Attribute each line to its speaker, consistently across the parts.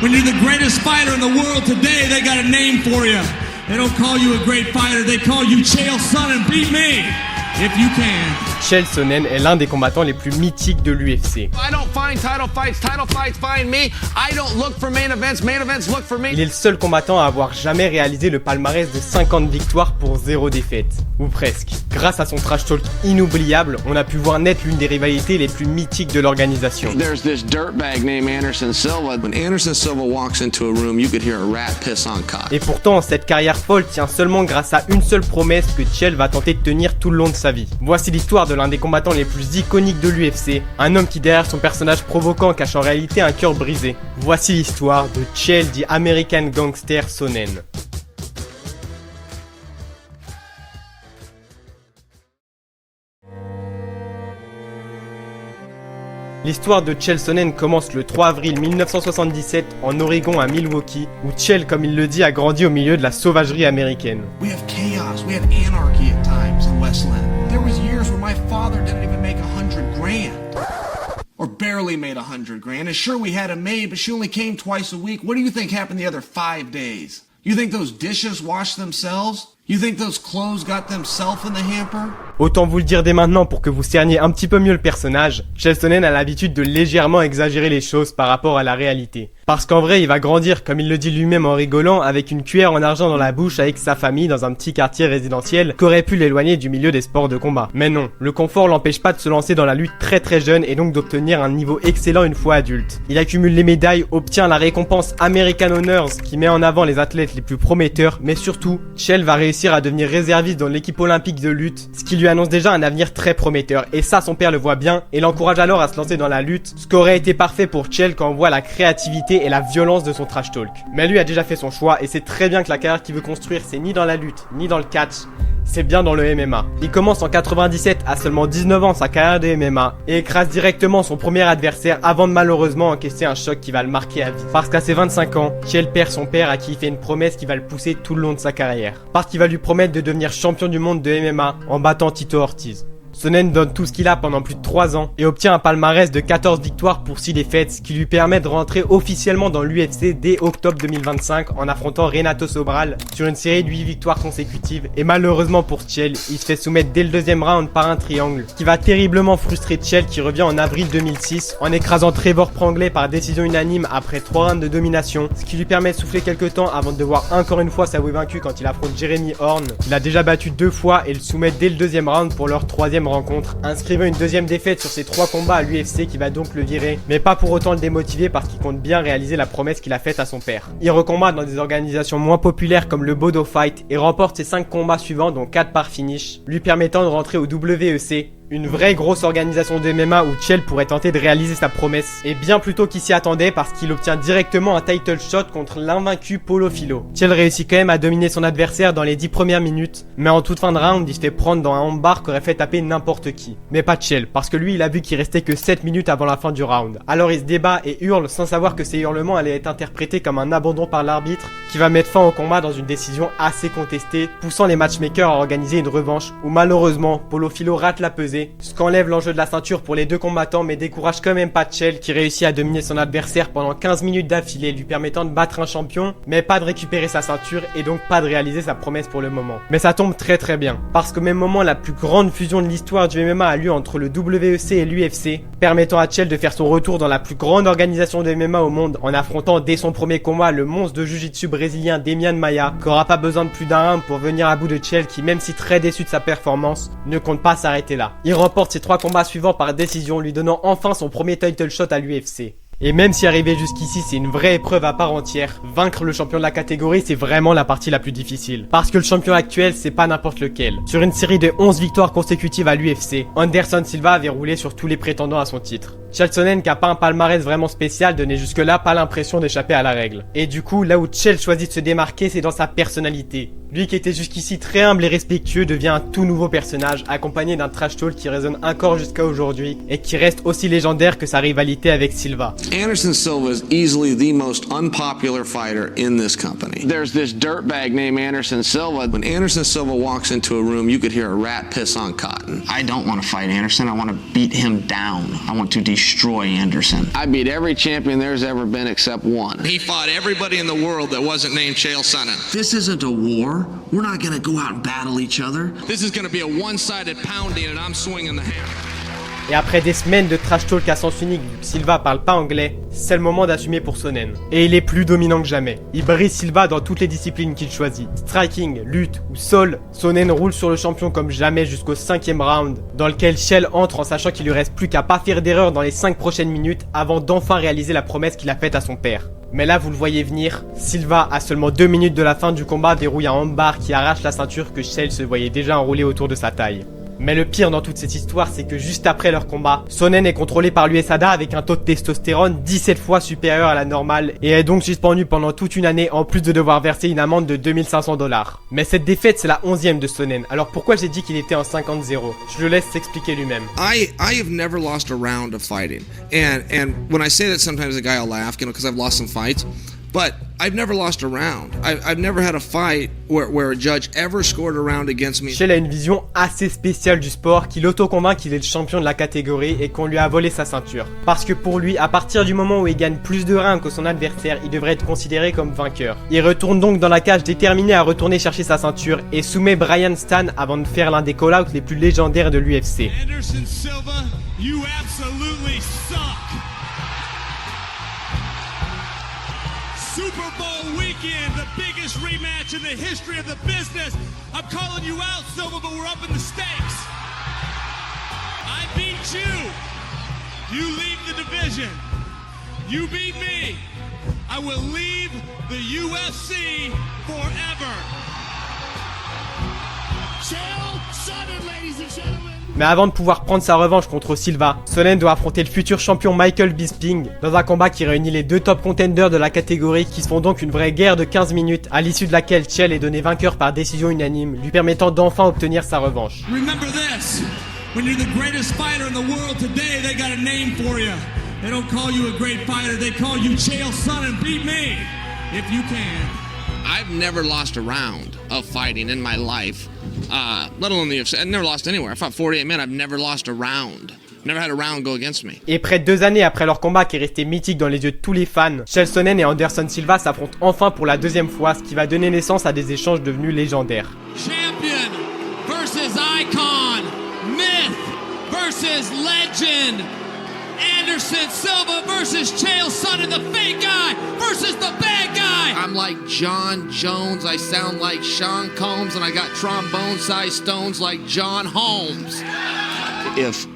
Speaker 1: When you're the greatest fighter in the world today, they got a name for you. They don't call you a great fighter, they call you Chael Sonnen. Beat me if you can.
Speaker 2: Chael Sonnen est l'un des combattants les plus mythiques de l'UFC. Il est le seul combattant à avoir jamais réalisé le palmarès de 50 victoires pour 0 défaite. Ou presque. Grâce à son trash talk inoubliable, on a pu voir naître l'une des rivalités les plus mythiques de l'organisation.
Speaker 3: There's this dirtbag named Anderson Silva. When Anderson Silva walks into a room, you could hear a rat piss on cotton.
Speaker 2: Et pourtant, cette carrière folle tient seulement grâce à une seule promesse que Chael va tenter de tenir tout le long de sa vie. Voici l'histoire de l'un des combattants les plus iconiques de l'UFC, un homme qui derrière son personnage provoquant cache en réalité un cœur brisé. Voici l'histoire de Chael the American Gangster Sonnen. L'histoire de Chael Sonnen commence le 3 avril 1977 en Oregon à Milwaukee, où Chael, comme il le dit, a grandi au milieu de la sauvagerie américaine.
Speaker 1: We have chaos, we have anarchy at times in Westland. There was years where my father didn't even make $100,000. Or barely made $100,000. And sure, we had a maid, but she only came twice a week. What do you think happened the other 5 days? You think those dishes washed themselves? You think those clothes got themselves in the hamper?
Speaker 2: Autant vous le dire dès maintenant pour que vous cerniez un petit peu mieux le personnage, Chael Sonnen a l'habitude de légèrement exagérer les choses par rapport à la réalité. Parce qu'en vrai, il va grandir, comme il le dit lui-même en rigolant, avec une cuillère en argent dans la bouche avec sa famille dans un petit quartier résidentiel qu'aurait pu l'éloigner du milieu des sports de combat. Mais non, le confort l'empêche pas de se lancer dans la lutte très jeune et donc d'obtenir un niveau excellent une fois adulte. Il accumule les médailles, obtient la récompense American Honors qui met en avant les athlètes les plus prometteurs, mais surtout, Chael va réussir à devenir réserviste dans l'équipe olympique de lutte, ce qui lui annonce déjà un avenir très prometteur, et ça son père le voit bien et l'encourage alors à se lancer dans la lutte, ce qui aurait été parfait pour Chael quand on voit la créativité et la violence de son trash talk. Mais lui a déjà fait son choix et c'est très bien que la carrière qu'il veut construire c'est ni dans la lutte, ni dans le catch, c'est bien dans le MMA. Il commence en 97 à seulement 19 ans sa carrière de MMA et écrase directement son premier adversaire avant de malheureusement encaisser un choc qui va le marquer à vie. Parce qu'à ses 25 ans, Chael perd son père à qui il fait une promesse qui va le pousser tout le long de sa carrière. Parce qu'il va lui promettre de devenir champion du monde de MMA en battant Tito Ortiz. Sonnen donne tout ce qu'il a pendant plus de 3 ans et obtient un palmarès de 14 victoires pour 6 défaites, ce qui lui permet de rentrer officiellement dans l'UFC dès octobre 2025 en affrontant Renato Sobral sur une série de 8 victoires consécutives. Et malheureusement pour Chael, il se fait soumettre dès le deuxième round par un triangle, qui va terriblement frustrer Chael qui revient en avril 2006 en écrasant Trevor Pranglais par décision unanime après 3 rounds de domination, ce qui lui permet de souffler quelques temps avant de devoir encore une fois s'avouer vaincu quand il affronte Jeremy Horn. Il a déjà battu 2 fois et le soumet dès le deuxième round pour leur 3e rencontre, inscrivant une 2e défaite sur ses 3 combats à l'UFC qui va donc le virer, mais pas pour autant le démotiver parce qu'il compte bien réaliser la promesse qu'il a faite à son père. Il recombat dans des organisations moins populaires comme le Bodo Fight et remporte ses 5 combats suivants dont 4 par finish, lui permettant de rentrer au WEC, une vraie grosse organisation de MMA où Chael pourrait tenter de réaliser sa promesse, et bien plus tôt qu'il s'y attendait parce qu'il obtient directement un title shot contre l'invaincu Paulo Filho. Chael réussit quand même à dominer son adversaire dans les 10 premières minutes, mais en toute fin de round, il se fait prendre dans un armbar qu'aurait fait taper n'importe qui. Mais pas Chael, parce que lui il a vu qu'il restait que 7 minutes avant la fin du round. Alors il se débat et hurle sans savoir que ses hurlements allaient être interprétés comme un abandon par l'arbitre, qui va mettre fin au combat dans une décision assez contestée, poussant les matchmakers à organiser une revanche où malheureusement Paulo Filho rate la pesée, ce qu'enlève l'enjeu de la ceinture pour les 2 combattants, mais décourage quand même pas Chael qui réussit à dominer son adversaire pendant 15 minutes d'affilée, lui permettant de battre un champion, mais pas de récupérer sa ceinture et donc pas de réaliser sa promesse pour le moment. Mais ça tombe très bien, parce qu'au même moment la plus grande fusion de l'histoire du MMA a lieu entre le WEC et l'UFC, permettant à Chael de faire son retour dans la plus grande organisation de MMA au monde en affrontant dès son premier combat le monstre de jiu-jitsu brésilien Demian Maia, qui aura pas besoin de plus d'un round pour venir à bout de Chael qui, même si très déçu de sa performance, ne compte pas s'arrêter là. Il remporte ses 3 combats suivants par décision, lui donnant enfin son premier title shot à l'UFC. Et même si arriver jusqu'ici c'est une vraie épreuve à part entière, vaincre le champion de la catégorie c'est vraiment la partie la plus difficile. Parce que le champion actuel c'est pas n'importe lequel. Sur une série de 11 victoires consécutives à l'UFC, Anderson Silva avait roulé sur tous les prétendants à son titre. Chael Sonnen, qui a pas un palmarès vraiment spécial, donnait jusque là pas l'impression d'échapper à la règle. Et du coup, là où Chael choisit de se démarquer, c'est dans sa personnalité. Lui qui était jusqu'ici très humble et respectueux devient un tout nouveau personnage, accompagné d'un trash talk qui résonne encore jusqu'à aujourd'hui et qui reste aussi légendaire que sa rivalité avec Silva.
Speaker 3: Anderson Silva is easily the most unpopular fighter in this company. There's this dirtbag named Anderson Silva. When Anderson Silva walks into a room, you could hear a rat piss on cotton. I don't want to fight Anderson. I want to beat him down. I want to destroy destroy Anderson. I beat every champion there's ever been except one. He fought everybody in the world that wasn't named Chael Sonnen. This isn't a war. We're not going to go out and battle each other. This is going to be a one-sided pounding and I'm swinging the hammer.
Speaker 2: Et après des semaines de trash talk à sens unique vu que Silva parle pas anglais, c'est le moment d'assumer pour Sonnen. Et il est plus dominant que jamais. Il brise Silva dans toutes les disciplines qu'il choisit. Striking, lutte ou sol, Sonnen roule sur le champion comme jamais jusqu'au 5e round, dans lequel Chael entre en sachant qu'il lui reste plus qu'à pas faire d'erreur dans les 5 prochaines minutes avant d'enfin réaliser la promesse qu'il a faite à son père. Mais là vous le voyez venir, Silva à seulement 2 minutes de la fin du combat verrouille un armbar qui arrache la ceinture que Chael se voyait déjà enrouler autour de sa taille. Mais le pire dans toute cette histoire, c'est que juste après leur combat, Sonnen est contrôlé par l'USADA avec un taux de testostérone 17 fois supérieur à la normale et est donc suspendu pendant toute une année en plus de devoir verser une amende de 2500 $. Mais cette défaite, c'est la 11e de Sonnen. Alors pourquoi j'ai dit qu'il était en 50-0 ? Je le laisse s'expliquer lui-même.
Speaker 3: I have never lost a round of fighting. And when I say that, sometimes the guy will laugh, because I've lost some fights. But I've never lost a round. I've never had a fight where a judge ever scored a round against me.
Speaker 2: Chael a une vision assez spéciale du sport qui l'auto-convainc qu'il est le champion de la catégorie et qu'on lui a volé sa ceinture. Parce que pour lui, à partir du moment où il gagne plus de rounds que son adversaire, il devrait être considéré comme vainqueur. Il retourne donc dans la cage déterminé à retourner chercher sa ceinture et soumet Brian Stann avant de faire l'un des call-outs les plus légendaires de l'UFC.
Speaker 4: Anderson Silva, you absolutely suck. Super Bowl weekend, the biggest rematch in the history of the business. I'm calling you out, Silva, but we're up in the stakes. I beat you. You leave the division. You beat me. I will leave the UFC forever. Chael Sonnen, ladies and gentlemen.
Speaker 2: Mais avant de pouvoir prendre sa revanche contre Silva, Sonnen doit affronter le futur champion Michael Bisping dans un combat qui réunit les deux top contenders de la catégorie qui se font donc une vraie guerre de 15 minutes à l'issue de laquelle Chael est donné vainqueur par décision unanime, lui permettant d'enfin obtenir sa revanche.
Speaker 4: Remember this, when you're the greatest fighter in the world today, they got a name for you. They don't call you a great fighter, they call you Chael Sonnen. Beat me, if you can.
Speaker 3: I've never lost a round of fighting in my life, let alone the UFC. I've never lost anywhere. I fought 48 men. I've never lost a round. Never had a round go against me.
Speaker 2: Et près de 2 années après leur combat qui est resté mythique dans les yeux de tous les fans, Chael Sonnen et Anderson Silva s'affrontent enfin pour la 2e fois, ce qui va donner naissance à des échanges devenus légendaires.
Speaker 4: Champion versus icon, myth versus legend. Anderson Silva versus Chael Sonnen, the fake guy versus the bad guy.
Speaker 3: I'm like John Jones. I sound like Sean Combs, and I got trombone-sized stones like John Holmes. If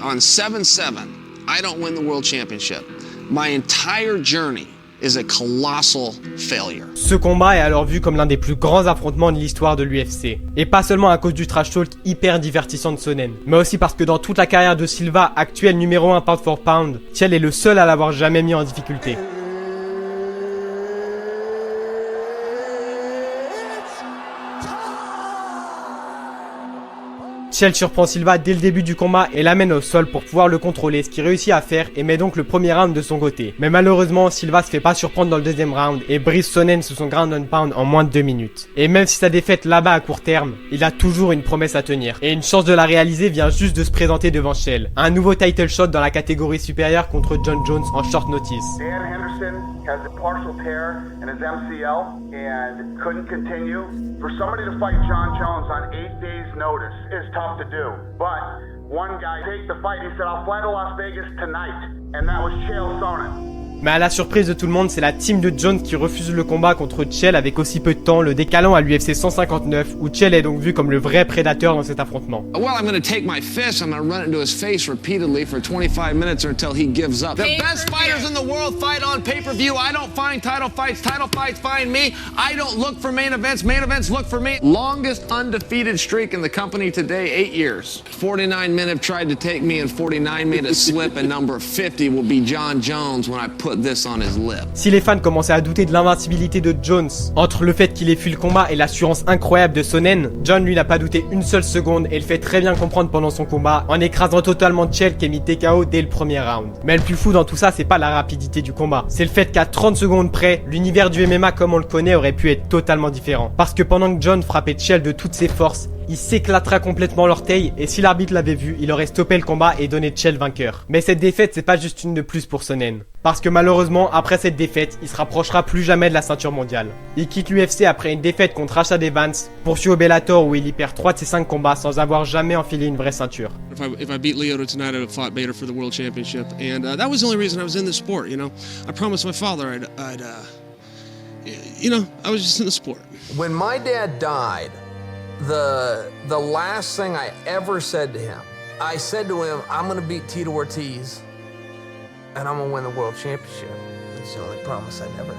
Speaker 3: on 7-7 I don't win the world championship, my entire journey is a colossal failure.
Speaker 2: Ce combat est alors vu comme l'un des plus grands affrontements de l'histoire de l'UFC. Et pas seulement à cause du trash talk hyper divertissant de Sonnen, mais aussi parce que dans toute la carrière de Silva, actuel numéro 1 pound for pound, Chael est le seul à l'avoir jamais mis en difficulté. Chael surprend Silva dès le début du combat et l'amène au sol pour pouvoir le contrôler, ce qu'il réussit à faire et met donc le premier round de son côté. Mais malheureusement, Silva se fait pas surprendre dans le 2e round et brise Sonnen sous son ground and pound en moins de 2 minutes. Et même si sa défaite là-bas à court terme, il a toujours une promesse à tenir. Et une chance de la réaliser vient juste de se présenter devant Chael. Un nouveau title shot dans la catégorie supérieure contre John Jones en short notice.
Speaker 5: Dan Henderson has a partial tear in his MCL and couldn't continue. For somebody to fight John Jones on 8 days' notice is tough to do. But one guy take the fight. He said, "I'll fly to Las Vegas tonight," and that was Chael Sonnen.
Speaker 2: Mais à la surprise de tout le monde, c'est la team de Jones qui refuse le combat contre Chael avec aussi peu de temps, le décalant à l'UFC 159, où Chael est donc vu comme le vrai prédateur dans cet affrontement.
Speaker 3: Well, I'm going to take my fist, I'm going to run it into his face repeatedly for 25 minutes or until he gives up. The best fighters in the world fight on pay-per-view. I don't find title fights find me. I don't look for main events look for me. Longest undefeated streak in the company today, 8 years. 49 men have tried to take me and 49 made a slip, and number 50 will be John Jones when I put this on his lip.
Speaker 2: Si les fans commençaient à douter de l'invincibilité de Jones, entre le fait qu'il ait fui le combat et l'assurance incroyable de Sonnen, John lui n'a pas douté une seule seconde et le fait très bien comprendre pendant son combat en écrasant totalement Chael qui est mis TKO dès le premier round. Mais le plus fou dans tout ça, c'est pas la rapidité du combat, c'est le fait qu'à 30 secondes près, l'univers du MMA comme on le connaît aurait pu être totalement différent. Parce que pendant que John frappait Chael de toutes ses forces, il s'éclatera complètement l'orteil et si l'arbitre l'avait vu, il aurait stoppé le combat et donné Chael vainqueur. Mais cette défaite, c'est pas juste une de plus pour Sonnen. Parce que malheureusement, après cette défaite, il se rapprochera plus jamais de la ceinture mondiale. Il quitte l'UFC après une défaite contre Rashad Evans, poursuit au Bellator où il y perd 3 de ses 5 combats sans avoir jamais enfilé une vraie ceinture.
Speaker 3: If I beat Lyoto tonight, I'd have fought Bader for the world championship, and that was the only reason I was in the sport. You know, I promised my father I was just in the sport.
Speaker 6: When my dad died, the last thing I ever said to him, I said to him, I'm going to beat Tito Ortiz, and I'm going to win the world championship. It's the only promise I never...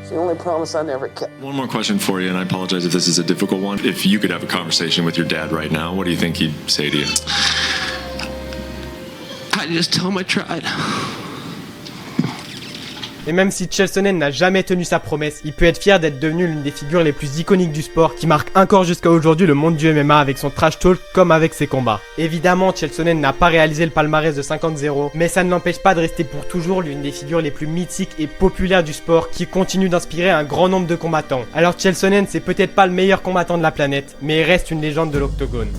Speaker 6: It's the only promise I never kept.
Speaker 7: One more question for you, and I apologize if this is a difficult one. If you could have a conversation with your dad right now, what do you think he'd say to you?
Speaker 3: I just tell him I tried.
Speaker 2: Et même si Chael Sonnen n'a jamais tenu sa promesse, il peut être fier d'être devenu l'une des figures les plus iconiques du sport qui marque encore jusqu'à aujourd'hui le monde du MMA avec son trash talk comme avec ses combats. Évidemment, Chael Sonnen n'a pas réalisé le palmarès de 50-0, mais ça ne l'empêche pas de rester pour toujours l'une des figures les plus mythiques et populaires du sport qui continue d'inspirer un grand nombre de combattants. Alors Chael Sonnen, c'est peut-être pas le meilleur combattant de la planète, mais il reste une légende de l'octogone.